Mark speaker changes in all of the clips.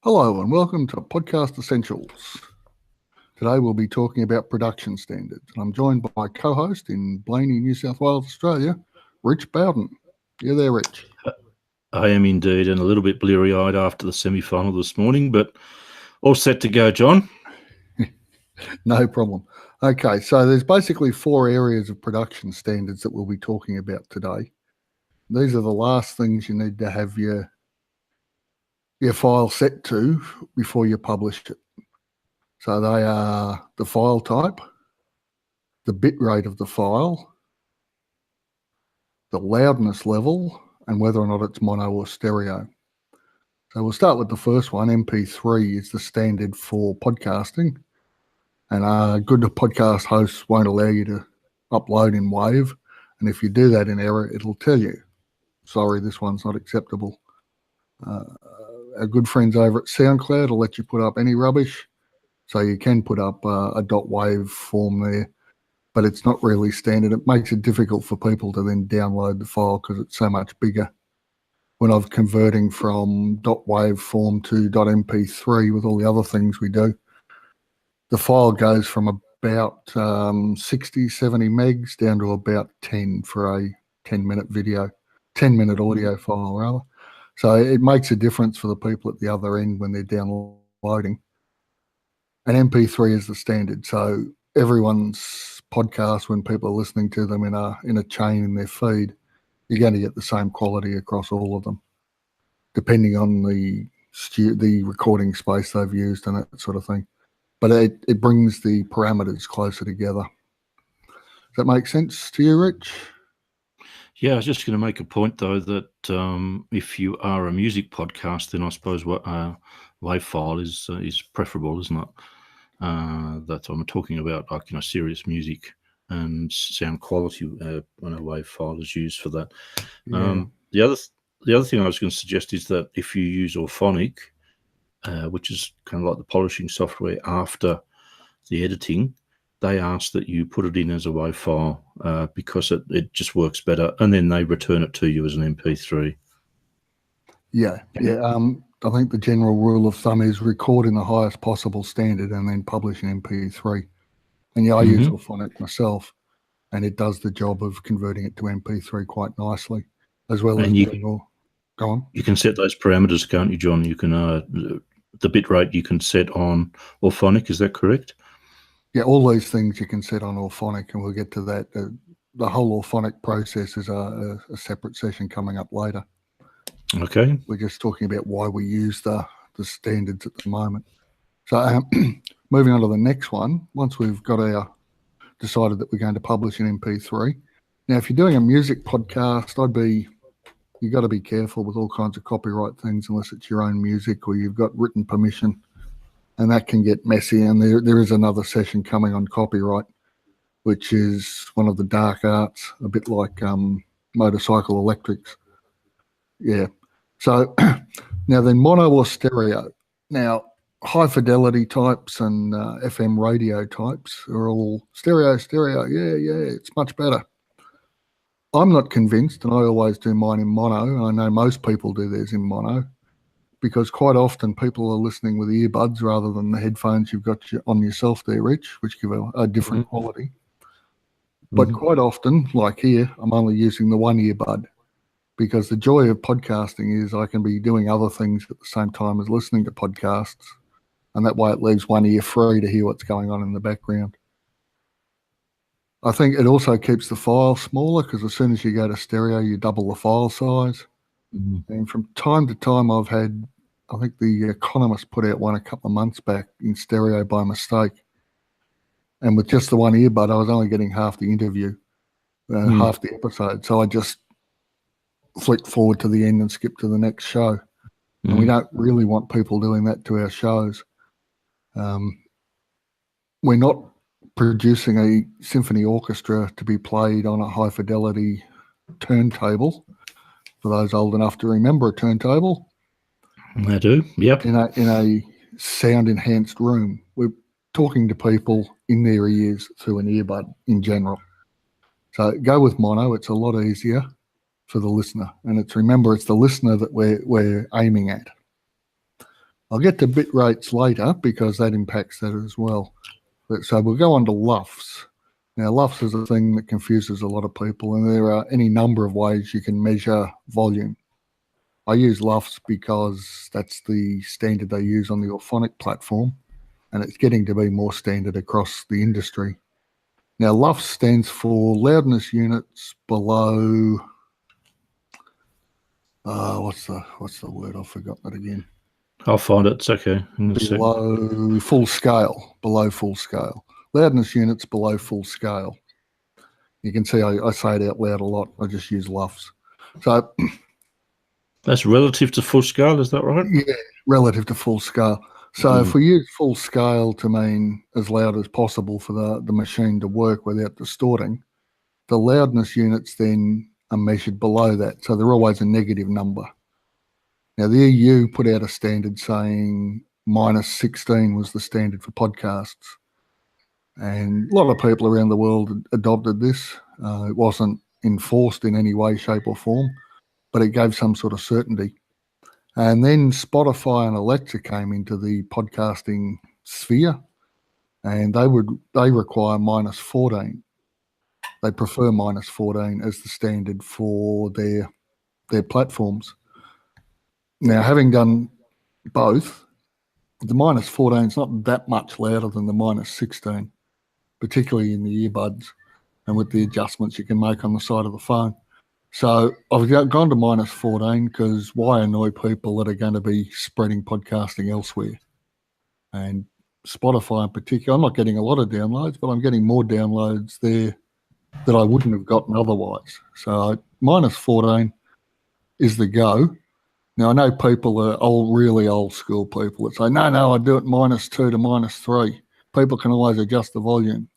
Speaker 1: Hello and welcome to Podcast Essentials. Today we'll be talking about production standards. I'm joined by my co-host in Blaney, New South Wales, Australia, Rich Bowden. You there, Rich?
Speaker 2: I am indeed, and a little bit bleary-eyed after the semi-final this morning, but all set to go, John.
Speaker 1: No problem. Okay, so there's basically four areas of production standards that we'll be talking about today. These are the last things you need to have your file set to before you publish it. So they are the file type, the bit rate of the file, the loudness level, and whether or not it's mono or stereo. So we'll start with the first one. MP3 is the standard for podcasting, and good podcast hosts won't allow you to upload in WAV. And if you do that in error, it'll tell you, sorry, this one's not acceptable. Our good friends over at SoundCloud will let you put up any rubbish. So you can put up a .wav form there, but it's not really standard. It makes it difficult for people to then download the file because it's so much bigger. When I'm converting from .wav form to .mp3 with all the other things we do, the file goes from about 60, 70 megs down to about 10 for a 10-minute video, 10-minute audio file rather. So it makes a difference for the people at the other end when they're downloading. And MP3 is the standard. So everyone's podcast, when people are listening to them in a chain in their feed, you're going to get the same quality across all of them, depending on the recording space they've used and that sort of thing. But it brings the parameters closer together. Does that make sense to you, Rich?
Speaker 2: Yeah, I was just going to make a point, though, that if you are a music podcast, then I suppose WAV file is preferable, isn't it? That I'm talking about, like, serious music and sound quality when a WAV file is used for that.
Speaker 1: Yeah.
Speaker 2: The other thing I was going to suggest is that if you use Auphonic, which is kind of like the polishing software after the editing, they ask that you put it in as a WAV file because it just works better, and then they return it to you as an MP3.
Speaker 1: Yeah. I think the general rule of thumb is record in the highest possible standard and then publish an MP3. And yeah, I use Auphonic myself, and it does the job of converting it to MP3 quite nicely, as well as go on.
Speaker 2: You can set those parameters, can't you, John? You can the bit rate you can set on Auphonic. Is that correct?
Speaker 1: Yeah, all these things you can set on Auphonic, and we'll get to that. The whole Auphonic process is a separate session coming up later.
Speaker 2: Okay.
Speaker 1: We're just talking about why we use the standards at the moment. So moving on to the next one, once we've got decided that we're going to publish an MP3. Now, if you're doing a music podcast, you've got to be careful with all kinds of copyright things unless it's your own music or you've got written permission, and that can get messy. And there is another session coming on copyright, which is one of the dark arts, a bit like motorcycle electrics. Yeah. So now then, mono or stereo. Now, high fidelity types and FM radio types are all stereo. Yeah, it's much better. I'm not convinced, and I always do mine in mono, and I know most people do theirs in mono, because quite often people are listening with earbuds rather than the headphones you've got on yourself there, Rich, which give a different quality. But quite often, like here, I'm only using the one earbud, because the joy of podcasting is I can be doing other things at the same time as listening to podcasts, and that way it leaves one ear free to hear what's going on in the background. I think it also keeps the file smaller, because as soon as you go to stereo, you double the file size. And from time to time, I think The Economist put out one a couple of months back in stereo by mistake. And with just the one earbud, I was only getting half the interview, half the episode. So I just flick forward to the end and skip to the next show. And we don't really want people doing that to our shows. We're not producing a symphony orchestra to be played on a high fidelity turntable. For those old enough to remember a turntable,
Speaker 2: I do. Yep.
Speaker 1: In a sound enhanced room, we're talking to people in their ears through an earbud in general. So go with mono. It's a lot easier for the listener, and remember it's the listener that we're aiming at. I'll get to bit rates later because that impacts that as well. But so we'll go on to LUFS. Now, LUFS is a thing that confuses a lot of people, and there are any number of ways you can measure volume. I use LUFS because that's the standard they use on the Auphonic platform, and it's getting to be more standard across the industry. Now, LUFS stands for loudness units below. What's the word? I've forgotten it again.
Speaker 2: I'll find it. It's okay.
Speaker 1: Below full scale. Below full scale. Loudness units below full scale. You can see I say it out loud a lot. I just use LUFS. So
Speaker 2: that's relative to full scale, is that right?
Speaker 1: Yeah, relative to full scale. So if we use full scale to mean as loud as possible for the machine to work without distorting, the loudness units then are measured below that. So they're always a negative number. Now, the EU put out a standard saying -16 was the standard for podcasts. And a lot of people around the world adopted this. It wasn't enforced in any way, shape or form, but it gave some sort of certainty. And then Spotify and Alexa came into the podcasting sphere, and they require -14. They prefer -14 as the standard for their platforms. Now, having done both, the -14 is not that much louder than the -16, particularly in the earbuds and with the adjustments you can make on the side of the phone. So I've gone to -14 because why annoy people that are going to be spreading podcasting elsewhere? And Spotify in particular, I'm not getting a lot of downloads, but I'm getting more downloads there that I wouldn't have gotten otherwise. So -14 is the go. Now, I know people are really old school people that say, no, I do it -2 to -3. People can always adjust the volume.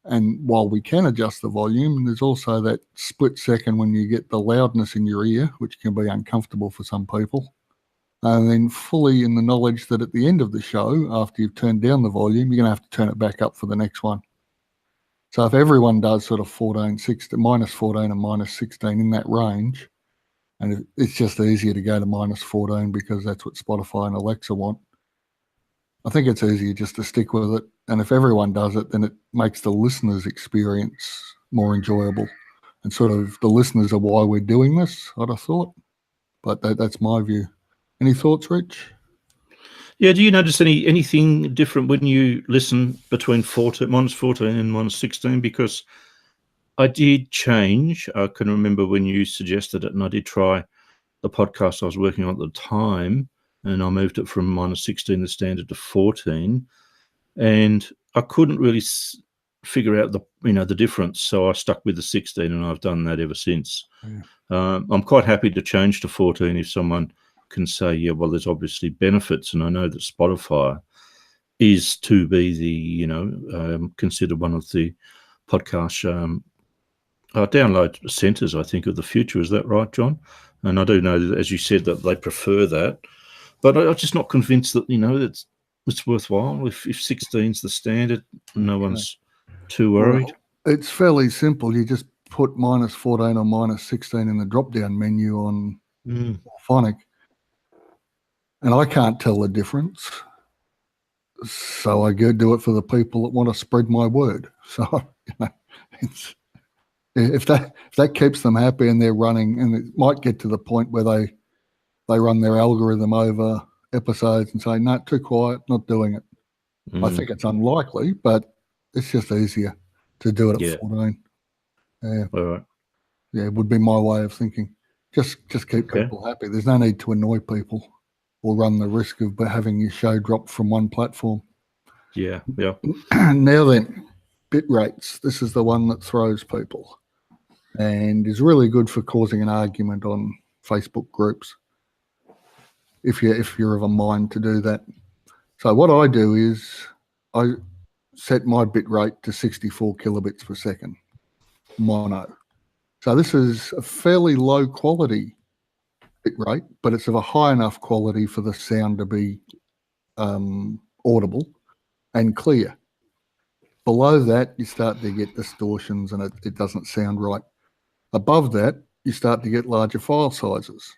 Speaker 1: And while we can adjust the volume, there's also that split second when you get the loudness in your ear, which can be uncomfortable for some people. And then fully in the knowledge that at the end of the show, after you've turned down the volume, you're going to have to turn it back up for the next one. So if everyone does sort of -14 and -16 in that range, and it's just easier to go to -14 because that's what Spotify and Alexa want, I think it's easier just to stick with it. And if everyone does it, then it makes the listener's experience more enjoyable. And sort of the listeners are why we're doing this, I'd have thought. But that's my view. Any thoughts, Rich?
Speaker 2: Yeah, do you notice anything different when you listen between -14 and -16? Because I did change. I can remember when you suggested it, and I did try the podcast I was working on at the time, and I moved it from -16, the standard, to 14, and I couldn't really figure out the difference. So I stuck with the 16, and I've done that ever since. Yeah. I'm quite happy to change to 14 if someone can say, yeah, well, there's obviously benefits, and I know that Spotify is to be the considered one of the podcast download centers, I think, of the future. Is that right, John? And I do know that, as you said, that they prefer that, but I'm just not convinced that it's worthwhile. If 16's the standard, no one's too worried.
Speaker 1: Well, it's fairly simple. You just put -14 or -16 in the drop-down menu on Auphonic, and I can't tell the difference. So I go do it for the people that want to spread my word. So if that keeps them happy and they're running, and it might get to the point where they run their algorithm over episodes and say, no, too quiet, not doing it. I think it's unlikely, but it's just easier to do it at 14. Yeah.
Speaker 2: All right.
Speaker 1: Yeah, it would be my way of thinking. Just keep people happy. There's no need to annoy people or run the risk of having your show dropped from one platform.
Speaker 2: Yeah.
Speaker 1: Now then, bit rates. This is the one that throws people and is really good for causing an argument on Facebook groups if you're of a mind to do that. So what I do is I set my bit rate to 64 kilobits per second, mono. So this is a fairly low quality bit rate, but it's of a high enough quality for the sound to be audible and clear. Below that, you start to get distortions and it doesn't sound right. Above that, you start to get larger file sizes.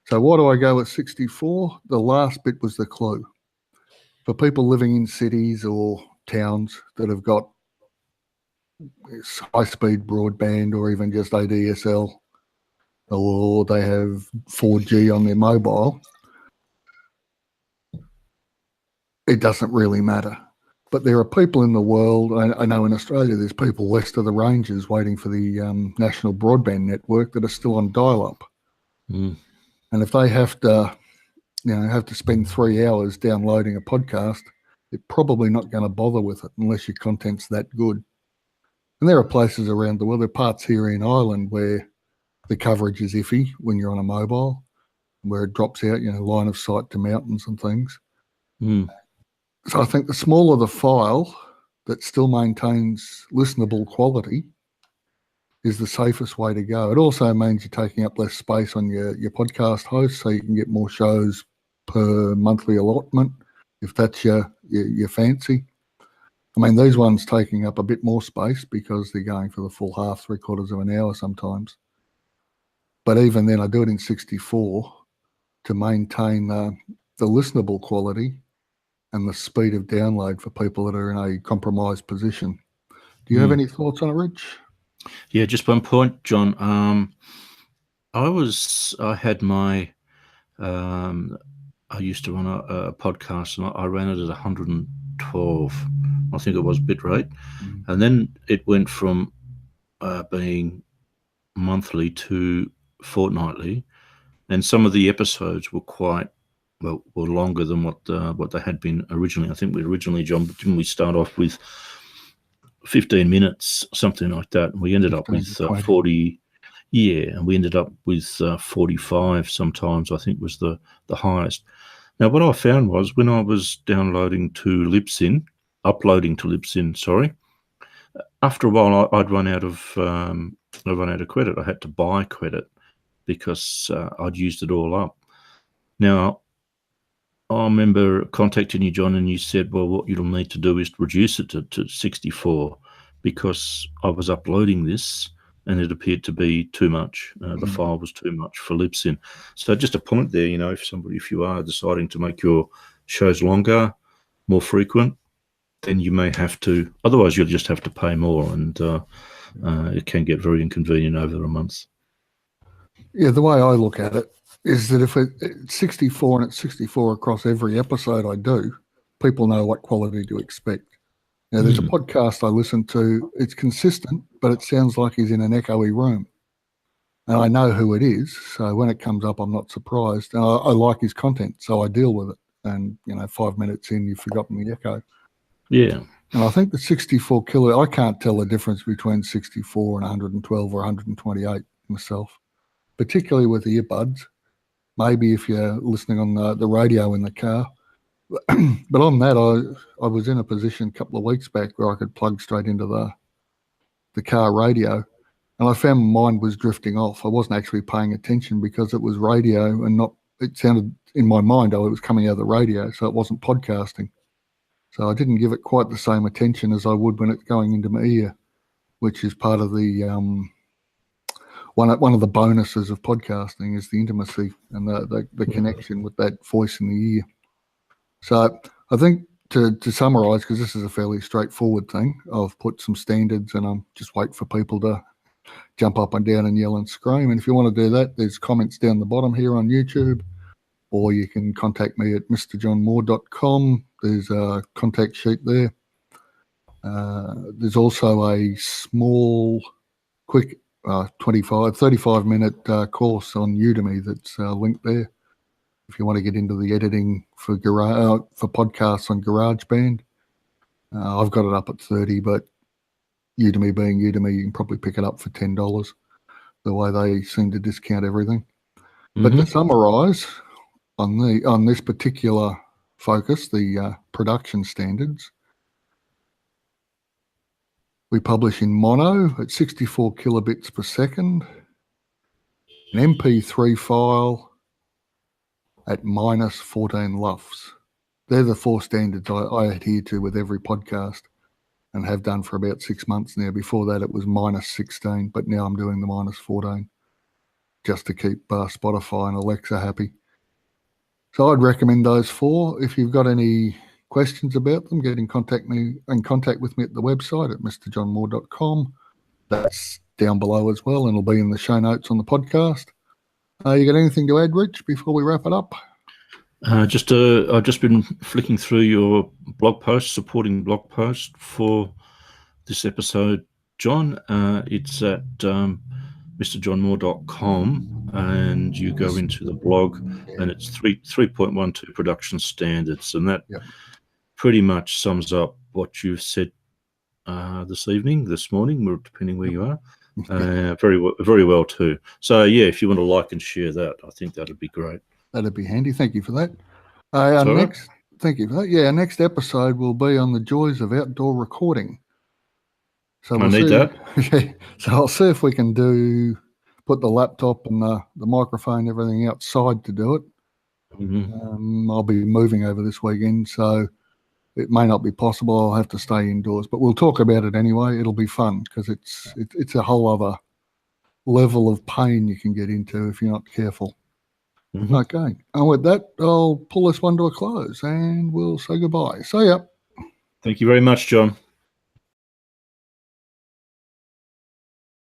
Speaker 1: So why do I go at 64? The last bit was the clue. For people living in cities or towns that have got high-speed broadband or even just ADSL, or they have 4G on their mobile, it doesn't really matter. But there are people in the world, I know in Australia there's people west of the ranges waiting for the national broadband network that are still on dial-up.
Speaker 2: Mm.
Speaker 1: And if they have to spend 3 hours downloading a podcast, they're probably not going to bother with it unless your content's that good. And there are places around the world, there are parts here in Ireland where the coverage is iffy when you're on a mobile, where it drops out, line of sight to mountains and things.
Speaker 2: Mm.
Speaker 1: So I think the smaller the file that still maintains listenable quality is the safest way to go. It also means you're taking up less space on your podcast host, so you can get more shows per monthly allotment, if that's your fancy. I mean, these ones taking up a bit more space because they're going for the full half, 3/4 of an hour sometimes. But even then, I do it in 64 to maintain the listenable quality and the speed of download for people that are in a compromised position. Do you have any thoughts on it, Rich?
Speaker 2: Yeah, just one point, John. I had my, I used to run a podcast, and I ran it at 112, I think it was, bitrate. And then it went from being monthly to fortnightly, and some of the episodes were were longer than what they had been originally. I think John, didn't we start off with 15 minutes, something like that, and we ended up with 40. Yeah, and we ended up with 45 sometimes, I think was the highest. Now, what I found was when I was uploading to Libsyn, after a while I'd run out of credit. I had to buy credit because I'd used it all up. Now, I remember contacting you, John, and you said, well, what you'll need to do is reduce it to 64 because I was uploading this and it appeared to be too much. The file was too much for Libsyn. So just a point there, if you are deciding to make your shows longer, more frequent, then you may have to, otherwise you'll just have to pay more, and it can get very inconvenient over a month.
Speaker 1: Yeah, the way I look at it is that if it's 64 and it's 64 across every episode I do, people know what quality to expect. Now, there's a podcast I listen to, it's consistent, but it sounds like he's in an echoey room. And I know who it is, so when it comes up, I'm not surprised. And I like his content, so I deal with it. And, 5 minutes in, you've forgotten the echo.
Speaker 2: Yeah.
Speaker 1: And I think the 64 kilo, I can't tell the difference between 64 and 112 or 128 myself, particularly with earbuds. Maybe if you're listening on the radio in the car. But on that, I was in a position a couple of weeks back where I could plug straight into the car radio, and I found my mind was drifting off. I wasn't actually paying attention because it was radio and not, it sounded in my mind, it was coming out of the radio, so it wasn't podcasting. So I didn't give it quite the same attention as I would when it's going into my ear, which is part of the one of the bonuses of podcasting is the intimacy and the connection with that voice in the ear. So I think to summarise, because this is a fairly straightforward thing, I've put some standards and I'm just waiting for people to jump up and down and yell and scream. And if you want to do that, there's comments down the bottom here on YouTube, or you can contact me at mrjohnmoore.com. There's a contact sheet there. There's also a small, quick 35-minute course on Udemy that's linked there. If you want to get into the editing for podcasts on GarageBand, I've got it up at 30, but Udemy being Udemy, you can probably pick it up for $10, the way they seem to discount everything. But to summarise, on this particular focus, the production standards, we publish in mono at 64 kilobits per second, an MP3 file at minus 14 LUFS. They're the 4 standards I adhere to with every podcast and have done for about 6 months now. Before that, it was minus 16, but now I'm doing the minus 14. just to keep Spotify and Alexa happy. So I'd recommend those 4. If you've got any questions about them, get in contact with me at the website at mrjohnmoore.com. That's down below as well, and it'll be in the show notes on the podcast. You got anything to add, Rich, before we wrap it up?
Speaker 2: I've just been flicking through your blog post, supporting blog post for this episode, John. It's at mrjohnmoore.com, and you go into the blog, and it's 3.12 production standards, and that pretty much sums up what you've said this morning, depending where you are. Very well too. So yeah, if you want to like and share that, I think that'd be great. That'd
Speaker 1: be handy. Thank you for that. Thank you for that. Yeah, our next episode will be on the joys of outdoor recording. So
Speaker 2: I need that.
Speaker 1: Okay, so I'll see if we can put the laptop and the microphone, everything outside to do it.
Speaker 2: Mm-hmm.
Speaker 1: I'll be moving over this weekend, so it may not be possible. I'll have to stay indoors, but we'll talk about it anyway. It'll be fun because it's a whole other level of pain you can get into if you're not careful.
Speaker 2: Mm-hmm.
Speaker 1: Okay, and with that, I'll pull this one to a close and we'll say goodbye. See ya.
Speaker 2: Thank you very much, John.